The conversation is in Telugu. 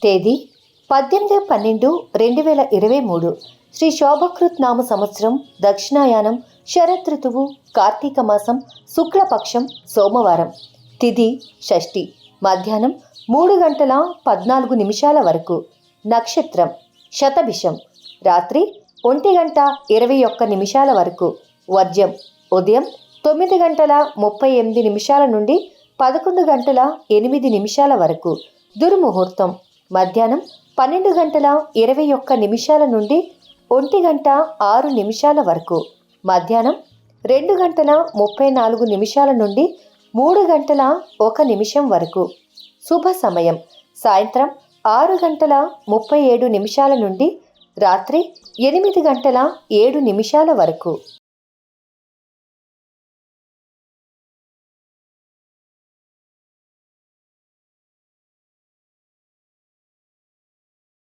తేదీ 18/12/2023 శ్రీ శోభకృత్ నామ సంవత్సరం దక్షిణాయానం శరద్ ఋతువు కార్తీక మాసం శుక్లపక్షం సోమవారం. తిథి షష్ఠి. మధ్యాహ్నం 3:14 వరకు. నక్షత్రం శతభిషం. రాత్రి 1:21 వరకు. వర్జ్యం ఉదయం 9:38 నుండి 11:08 వరకు. దుర్ముహూర్తం మధ్యాహ్నం 12:21 నుండి 1:06 వరకు. మధ్యాహ్నం 2:34 నుండి 3:01 వరకు. శుభ సమయం సాయంత్రం 6:37 నుండి రాత్రి 8:07 వరకు.